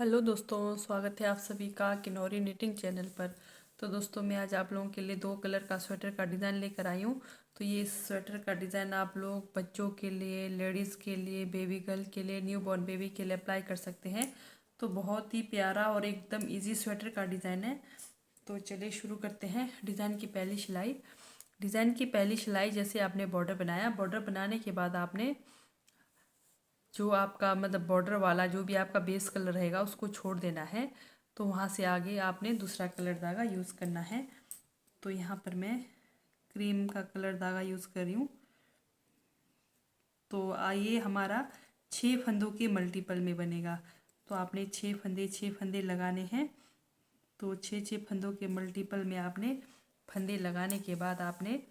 Hello दोस्तों, स्वागत है आप सभी का किन्नौरी निटिंग चैनल पर। तो दोस्तों, मैं आज आप लोगों के लिए दो कलर का स्वेटर का डिज़ाइन लेकर आई हूँ। तो ये स्वेटर का डिज़ाइन आप लोग बच्चों के लिए, लेडीज़ के लिए, बेबी गर्ल के लिए, न्यू बॉर्न बेबी के लिए अप्लाई कर सकते हैं। तो बहुत ही प्यारा और एकदम ईजी स्वेटर का डिज़ाइन है। तो चलिए शुरू करते हैं। डिज़ाइन की पहली सिलाई जैसे आपने बॉर्डर बनाया, बॉर्डर बनाने के बाद आपने जो आपका मतलब बॉर्डर वाला जो भी आपका बेस कलर रहेगा उसको छोड़ देना है। तो वहाँ से आगे आपने दूसरा कलर धागा यूज़ करना है। तो यहाँ पर मैं क्रीम का कलर धागा यूज़ कर रही हूँ। तो आइए, हमारा 6 फंदों के मल्टीपल में बनेगा। तो आपने 6 फंदे लगाने हैं। तो 6 फंदों के मल्टीपल में आपने फंदे लगाने के बाद आपने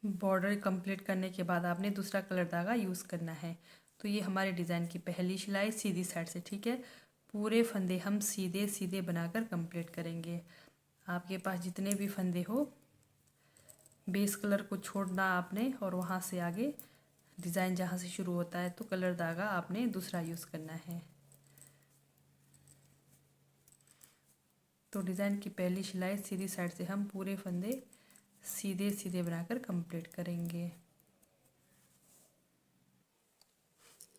बॉर्डर कंप्लीट करने के बाद आपने दूसरा कलर धागा यूज़ करना है। तो ये हमारे डिज़ाइन की पहली सिलाई सीधी साइड से, ठीक है। पूरे फंदे हम सीधे सीधे बनाकर कंप्लीट करेंगे। आपके पास जितने भी फंदे हो, बेस कलर को छोड़ना आपने, और वहाँ से आगे डिज़ाइन जहाँ से शुरू होता है तो कलर धागा आपने दूसरा यूज़ करना है। तो डिज़ाइन की पहली सिलाई सीधी साइड से हम पूरे फंदे सीधे सीधे बनाकर कंप्लीट करेंगे।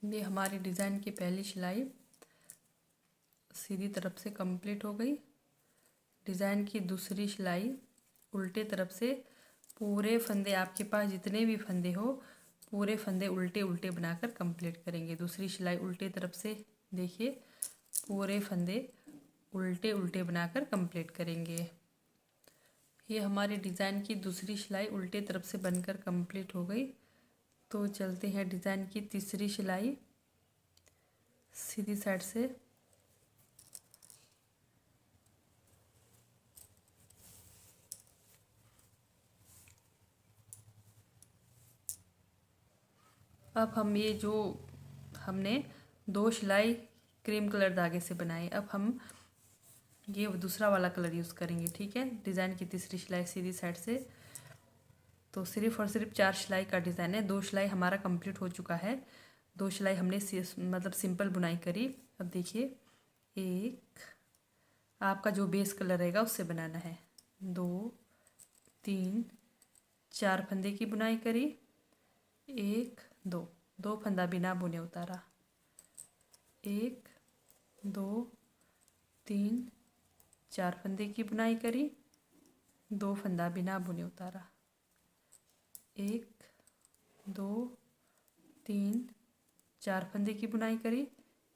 ये हमारी डिज़ाइन की पहली सिलाई सीधी तरफ से कंप्लीट हो गई। डिज़ाइन की दूसरी सिलाई उल्टे तरफ से पूरे फंदे, आपके पास जितने भी फंदे हो पूरे फंदे उल्टे उल्टे बनाकर कंप्लीट करेंगे। दूसरी सिलाई उल्टे तरफ से, देखिए, पूरे फंदे उल्टे उल्टे बनाकर कंप्लीट करेंगे। ये हमारी डिज़ाइन की दूसरी सिलाई उल्टे तरफ से बनकर कंप्लीट हो गई। तो चलते हैं डिज़ाइन की तीसरी सिलाई सीधी साइड से। अब हम ये जो हमने दो सिलाई क्रीम कलर धागे से बनाए, अब हम ये दूसरा वाला कलर यूज़ करेंगे, ठीक है। डिज़ाइन की तीसरी सिलाई सीधी साइड से। तो सिर्फ और सिर्फ 4 सिलाई का डिज़ाइन है। 2 सिलाई हमारा कंप्लीट हो चुका है। 2 सिलाई हमने मतलब सिंपल बुनाई करी। अब देखिए, एक आपका जो बेस कलर रहेगा उससे बनाना है। 2 3 4 फंदे की बुनाई करी, 1 2 2 फंदा बिना बुने उतारा, 1 2 3 4 फंदे की बुनाई करी, 2 फंदा बिना बुने उतारा, 1 2 3 4 फंदे की बुनाई करी,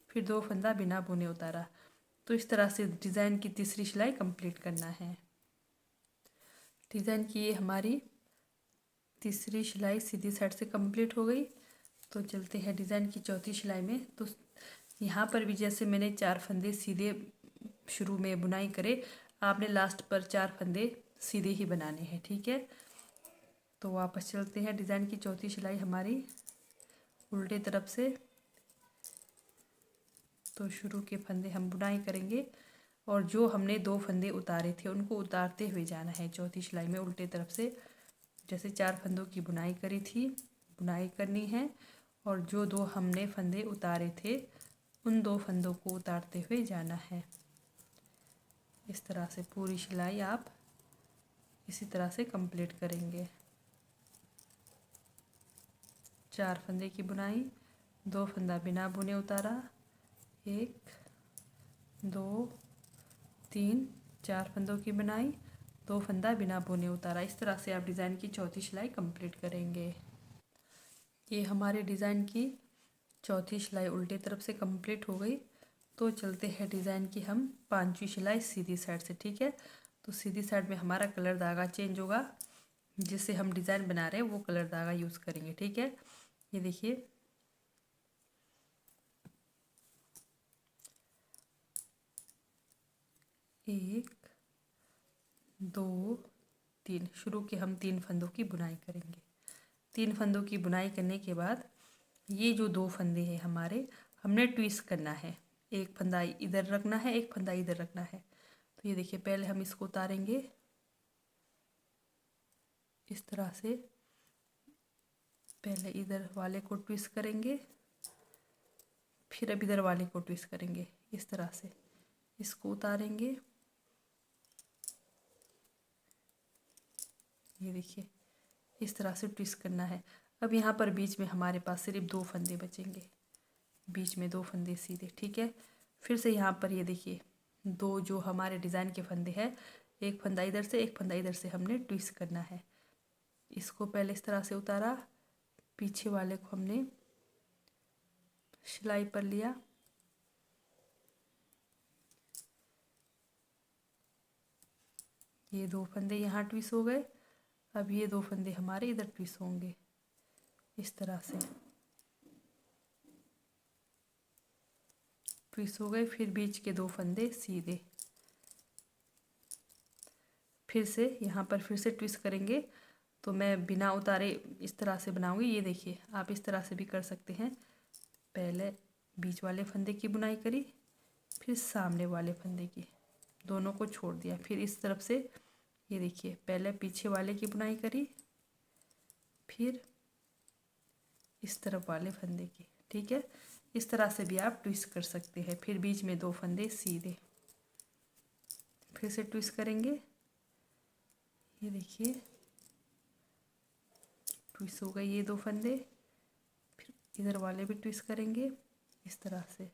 फिर 2 फंदा बिना बुने उतारा। तो इस तरह से डिज़ाइन की तीसरी सिलाई कंप्लीट करना है। डिज़ाइन की ये हमारी तीसरी सिलाई सीधी साइड से कंप्लीट हो गई। तो चलते हैं डिज़ाइन की चौथी सिलाई में। तो यहाँ पर भी जैसे मैंने 4 फंदे सीधे शुरू में बुनाई करे, आपने लास्ट पर 4 फंदे सीधे ही बनाने हैं, ठीक है। तो वापस चलते हैं। डिज़ाइन की चौथी सिलाई हमारी उल्टे तरफ से, तो शुरू के फंदे हम बुनाई करेंगे और जो हमने 2 फंदे उतारे थे उनको उतारते हुए जाना है चौथी सिलाई में उल्टे तरफ से। जैसे 4 फंदों की बुनाई करी थी, बुनाई करनी है, और जो 2 हमने फंदे उतारे थे उन 2 फंदों को उतारते हुए जाना है। इस तरह से पूरी सिलाई आप इसी तरह से कंप्लीट करेंगे। 4 फंदे की बुनाई, 2 फंदा बिना बुने उतारा, 1 2 3 4 फंदों की बुनाई, 2 फंदा बिना बुने उतारा। इस तरह से आप डिज़ाइन की चौथी सिलाई कंप्लीट करेंगे। ये हमारे डिज़ाइन की चौथी सिलाई उल्टे तरफ से कंप्लीट हो गई। तो चलते हैं डिज़ाइन की हम पांचवी सिलाई सीधी साइड से, ठीक है। तो सीधी साइड में हमारा कलर धागा चेंज होगा, जिससे हम डिज़ाइन बना रहे हैं वो कलर धागा यूज़ करेंगे, ठीक है। ये देखिए, एक 2 3 शुरू के हम 3 फंदों की बुनाई करेंगे। 3 फंदों की बुनाई करने के बाद ये जो 2 फंदे हैं हमारे, हमने ट्विस्ट करना है। एक फंदा इधर रखना है, एक फंदा इधर रखना है। तो ये देखिए, पहले हम इसको उतारेंगे इस तरह से। पहले इधर वाले को ट्विस्ट करेंगे, फिर अब इधर वाले को ट्विस्ट करेंगे इस तरह से, इसको उतारेंगे, ये देखिए इस तरह से ट्विस्ट करना है। अब यहाँ पर बीच में हमारे पास सिर्फ 2 फंदे बचेंगे, बीच में 2 फंदे सीधे, ठीक है। फिर से यहाँ पर ये देखिए 2 जो हमारे डिज़ाइन के फंदे हैं, एक फंदा इधर से एक फंदा इधर से हमने ट्विस्ट करना है। इसको पहले इस तरह से उतारा, पीछे वाले को हमने सिलाई पर लिया, ये 2 फंदे यहाँ ट्विस्ट हो गए। अब ये 2 फंदे हमारे इधर ट्विस्ट होंगे इस तरह से, ट्विस्ट हो गए। फिर बीच के 2 फंदे सीधे, फिर से यहाँ पर फिर से ट्विस्ट करेंगे। तो मैं बिना उतारे इस तरह से बनाऊंगी, ये देखिए आप इस तरह से भी कर सकते हैं। पहले बीच वाले फंदे की बुनाई करी, फिर सामने वाले फंदे की, दोनों को छोड़ दिया। फिर इस तरफ से ये देखिए पहले पीछे वाले की बुनाई करी, फिर इस तरफ वाले फंदे की, ठीक है। इस तरह से भी आप ट्विस्ट कर सकते हैं। फिर बीच में 2 फंदे सीधे, फिर से ट्विस्ट करेंगे, ये देखिए ट्विस्ट हो गए ये 2 फंदे। फिर इधर वाले भी ट्विस्ट करेंगे इस तरह से।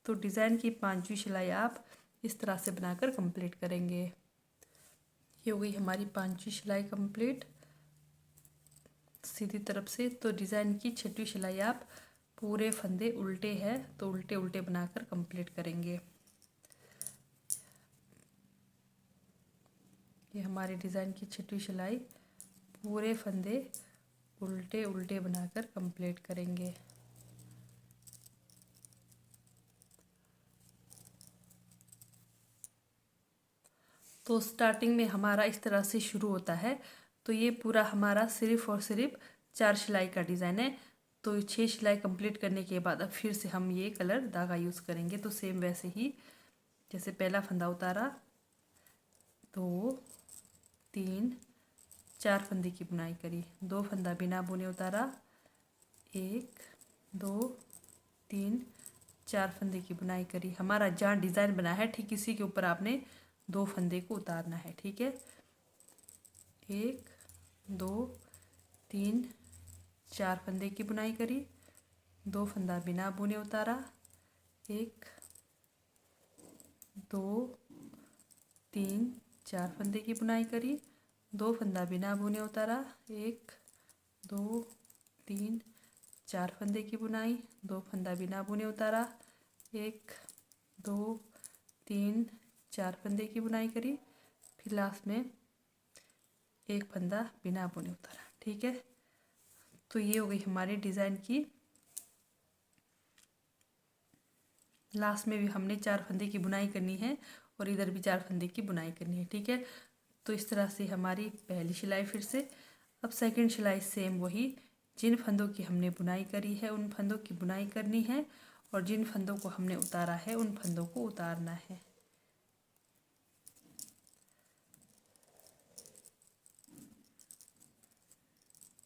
तो डिज़ाइन की 5वीं सिलाई आप इस तरह से बनाकर कंप्लीट करेंगे। ये हो गई हमारी 5वीं सिलाई कंप्लीट सीधी तरफ से। तो डिज़ाइन की 6वीं सिलाई आप पूरे फंदे उल्टे हैं तो उल्टे उल्टे बनाकर कंप्लीट करेंगे। ये हमारे डिज़ाइन की 6वीं सिलाई पूरे फंदे उल्टे उल्टे बनाकर कंप्लीट करेंगे। तो स्टार्टिंग में हमारा इस तरह से शुरू होता है। तो ये पूरा हमारा सिर्फ और सिर्फ 4 सिलाई का डिज़ाइन है। तो 6 सिलाई कंप्लीट करने के बाद अब फिर से हम ये कलर धागा यूज़ करेंगे। तो सेम वैसे ही जैसे पहला फंदा उतारा, 2 3 4 फंदे की बुनाई करी, 2 फंदा बिना बुने उतारा, 1 2 3 4 फंदे की बुनाई करी। हमारा जहाँ डिज़ाइन बना है ठीक इसी के ऊपर आपने 2 फंदे को उतारना है, ठीक है। 1 2 3 4 फंदे की बुनाई करी, 2 फंदा बिना बुने उतारा, 1 2 3 4 फंदे की बुनाई करी, 2 फंदा बिना बुने उतारा, 1 2 3 4 फंदे की बुनाई, 2 फंदा बिना बुने उतारा, 1 2 3 4 फंदे की बुनाई करी, फिर लास्ट में 1 फंदा बिना बुने उतारा, ठीक है। तो ये हो गई हमारे डिज़ाइन की। लास्ट में भी हमने 4 फंदे की बुनाई करनी है और इधर भी 4 फंदे की बुनाई करनी है, ठीक है। तो इस तरह से हमारी पहली सिलाई फिर से। अब सेकंड सिलाई सेम वही, जिन फंदों की हमने बुनाई करी है उन फंदों की बुनाई करनी है और जिन फंदों को हमने उतारा है उन फंदों को उतारना है।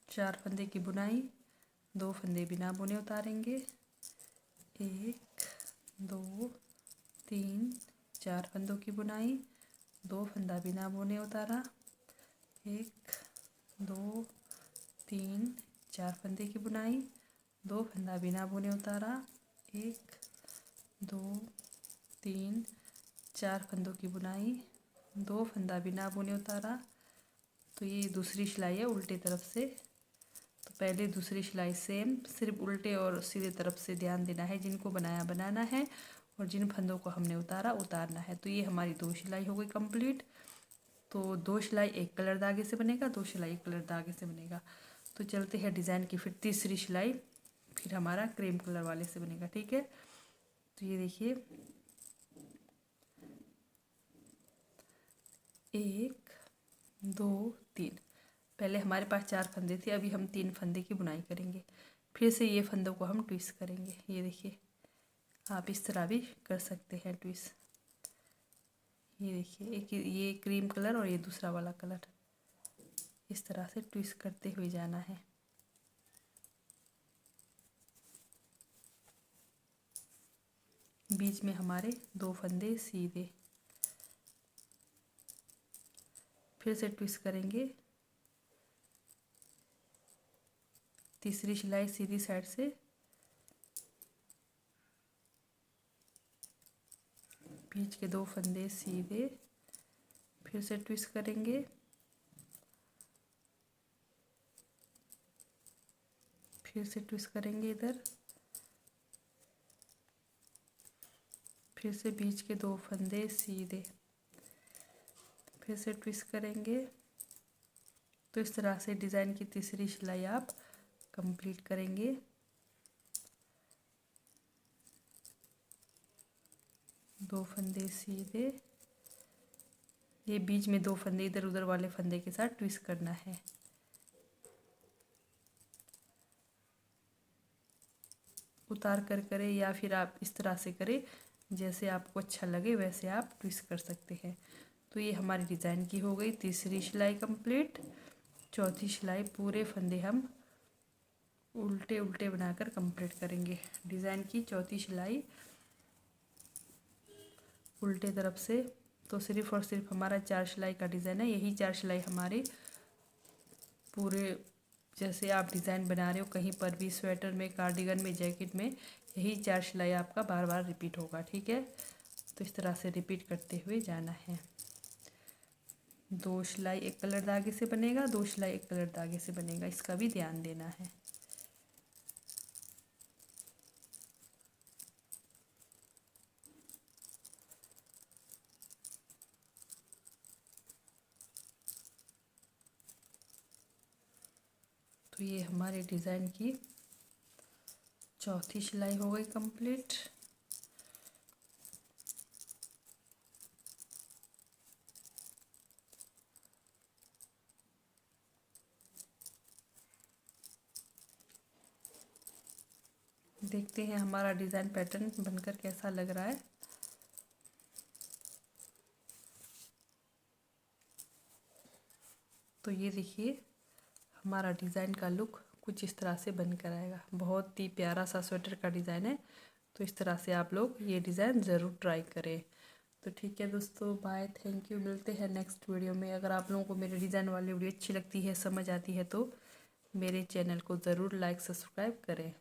चार फंदे की बुनाई, 2 फंदे बिना बुने उतारेंगे, 1 2 3 4 फंदों की बुनाई, 2 फंदा बिना बुने उतारा, 1 2 3 4 फंदे की बुनाई, 2 फंदा बिना बुने उतारा, 1 2 3 4 फंदों की बुनाई, 2 फंदा बिना बुने उतारा। तो ये दूसरी सिलाई है उल्टे तरफ से। तो पहले दूसरी सिलाई सेम, सिर्फ उल्टे और सीधे तरफ से ध्यान देना है, जिनको बनाया बनाना है और जिन फंदों को हमने उतारा उतारना है। तो ये हमारी 2 सिलाई हो गई कंप्लीट। तो 2 सिलाई एक कलर धागे से बनेगा, 2 सिलाई एक कलर धागे से बनेगा। तो चलते हैं डिज़ाइन की फिर तीसरी सिलाई, फिर हमारा क्रीम कलर वाले से बनेगा, ठीक है। तो ये देखिए 1 2 3, पहले हमारे पास 4 फंदे थे, अभी हम 3 फंदे की बुनाई करेंगे। फिर से ये फंदों को हम ट्विस्ट करेंगे, ये देखिए आप इस तरह भी कर सकते हैं ट्विस्ट। ये देखिए एक ये क्रीम कलर और ये दूसरा वाला कलर, इस तरह से ट्विस्ट करते हुए जाना है। बीच में हमारे 2 फंदे सीधे, फिर से ट्विस्ट करेंगे, तीसरी सिलाई सीधी साइड से, बीच के 2 फंदे सीधे, फिर से ट्विस्ट करेंगे, फिर से ट्विस्ट करेंगे इधर, फिर से बीच के 2 फंदे सीधे, फिर से ट्विस्ट करेंगे। तो इस तरह से डिज़ाइन की तीसरी सिलाई आप कंप्लीट करेंगे। दो फंदे सीधे, ये बीच में 2 फंदे इधर उधर वाले फंदे के साथ ट्विस्ट करना है। उतार कर करें या फिर आप इस तरह से करें, जैसे आपको अच्छा लगे वैसे आप ट्विस्ट कर सकते हैं। तो ये हमारी डिज़ाइन की हो गई तीसरी सिलाई कंप्लीट। चौथी सिलाई पूरे फंदे हम उल्टे उल्टे बनाकर कंप्लीट करेंगे। डिज़ाइन की चौथी सिलाई उल्टे तरफ से। तो सिर्फ और सिर्फ हमारा 4 सिलाई का डिज़ाइन है। यही 4 सिलाई हमारे पूरे, जैसे आप डिज़ाइन बना रहे हो कहीं पर भी, स्वेटर में, कार्डिगन में, जैकेट में, यही 4 सिलाई आपका बार बार रिपीट होगा। ठीक है, तो इस तरह से रिपीट करते हुए जाना है। 2 सिलाई एक कलर धागे से बनेगा, 2 सिलाई एक कलर धागे से बनेगा, इसका भी ध्यान देना है। तो ये हमारे डिज़ाइन की चौथी सिलाई हो गई कंप्लीट। देखते हैं हमारा डिज़ाइन पैटर्न बनकर कैसा लग रहा है। तो ये देखिए हमारा डिज़ाइन का लुक कुछ इस तरह से बनकर आएगा। बहुत ही प्यारा सा स्वेटर का डिज़ाइन है। तो इस तरह से आप लोग ये डिज़ाइन ज़रूर ट्राई करें। तो ठीक है दोस्तों, बाय, थैंक यू। मिलते हैं नेक्स्ट वीडियो में। अगर आप लोगों को मेरे डिज़ाइन वाली वीडियो अच्छी लगती है, समझ आती है, तो मेरे चैनल को ज़रूर लाइक सब्सक्राइब करें।